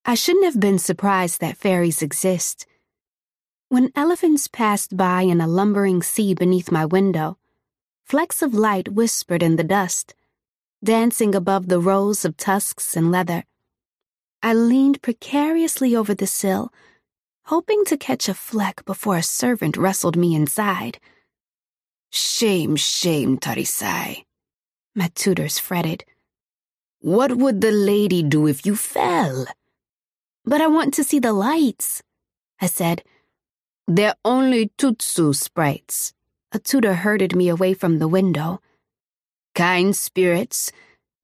I shouldn't have been surprised that fairies exist. When elephants passed by in a lumbering sea beneath my window, flecks of light whispered in the dust, dancing above the rows of tusks and leather. I leaned precariously over the sill, hoping to catch a fleck before a servant wrestled me inside. Shame, shame, Tarisai, my tutors fretted. What would the lady do if you fell? But I want to see the lights, I said. They're only tutsu sprites. A tutor herded me away from the window. Kind spirits,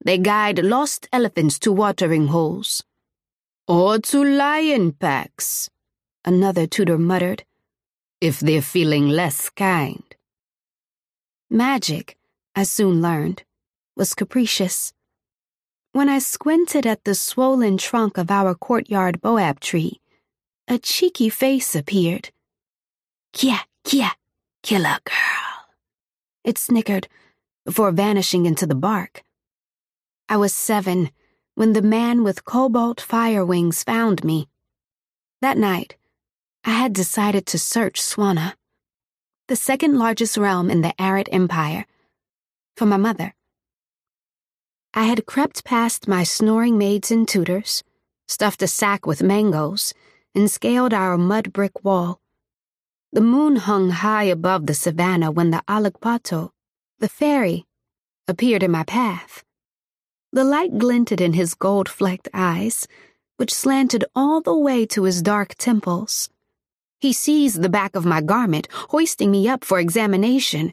they guide lost elephants to watering holes. Or to lion packs, another tutor muttered, if they're feeling less kind. Magic, I soon learned, was capricious. When I squinted at the swollen trunk of our courtyard boab tree, a cheeky face appeared. Kia, killer girl. It snickered before vanishing into the bark. I was 7 when the man with cobalt fire wings found me. That night, I had decided to search Swana, the second largest realm in the Arid Empire, for my mother. I had crept past my snoring maids and tutors, stuffed a sack with mangoes, and scaled our mud brick wall. The moon hung high above the savannah when the Alakpato, the fairy, appeared in my path. The light glinted in his gold-flecked eyes, which slanted all the way to his dark temples. He seized the back of my garment, hoisting me up for examination.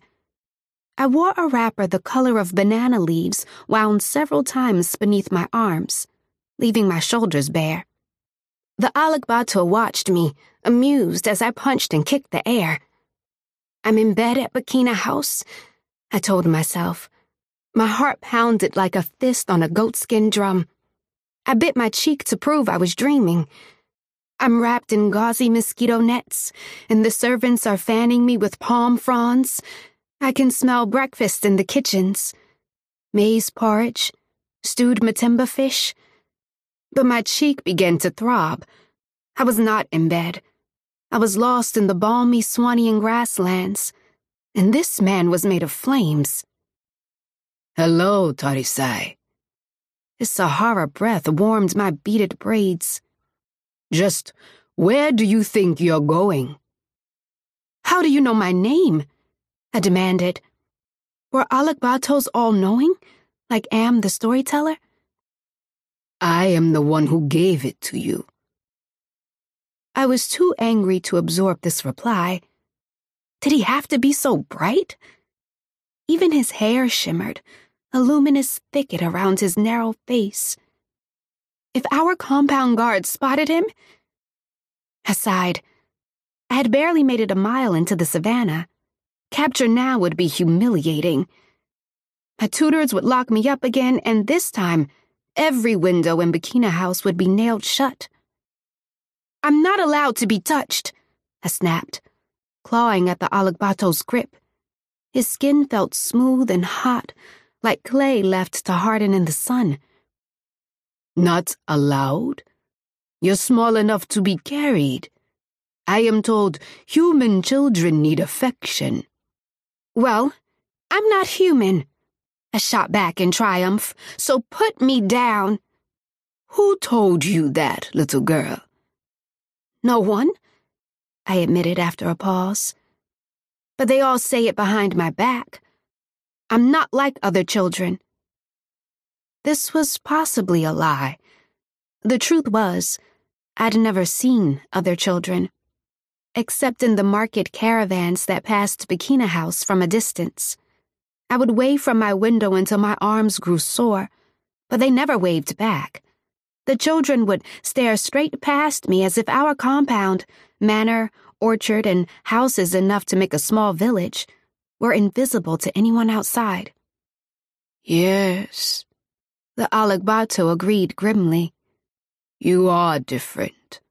I wore a wrapper the color of banana leaves wound several times beneath my arms, leaving my shoulders bare. The Alakbato watched me, amused as I punched and kicked the air. I'm in bed at Bikina House, I told myself. My heart pounded like a fist on a goatskin drum. I bit my cheek to prove I was dreaming. I'm wrapped in gauzy mosquito nets, and the servants are fanning me with palm fronds. I can smell breakfast in the kitchens. Maize porridge, stewed matimba fish. But my cheek began to throb. I was not in bed. I was lost in the balmy Swanian grasslands, and this man was made of flames. Hello, Tarisai. His Sahara breath warmed my beaded braids. Just where do you think you're going? How do you know my name? I demanded. Were Alakbatos all-knowing, like Am the storyteller? I am the one who gave it to you. I was too angry to absorb this reply. Did he have to be so bright? Even his hair shimmered, a luminous thicket around his narrow face. If our compound guard spotted him... I sighed. I had barely made it a mile into the savannah. Capture now would be humiliating. My tutors would lock me up again, and this time, every window in Bikina House would be nailed shut. I'm not allowed to be touched, I snapped, clawing at the Alagbato's grip. His skin felt smooth and hot, like clay left to harden in the sun. Not allowed? You're small enough to be carried. I am told human children need affection. Well, I'm not human, I shot back in triumph, so put me down. Who told you that, little girl? No one, I admitted after a pause. But they all say it behind my back. I'm not like other children. This was possibly a lie. The truth was, I'd never seen other children, except in the market caravans that passed Bikina House from a distance. I would wave from my window until my arms grew sore, but they never waved back. The children would stare straight past me as if our compound, manor, orchard, and houses enough to make a small village, were invisible to anyone outside. Yes, the Alagbato agreed grimly. You are different.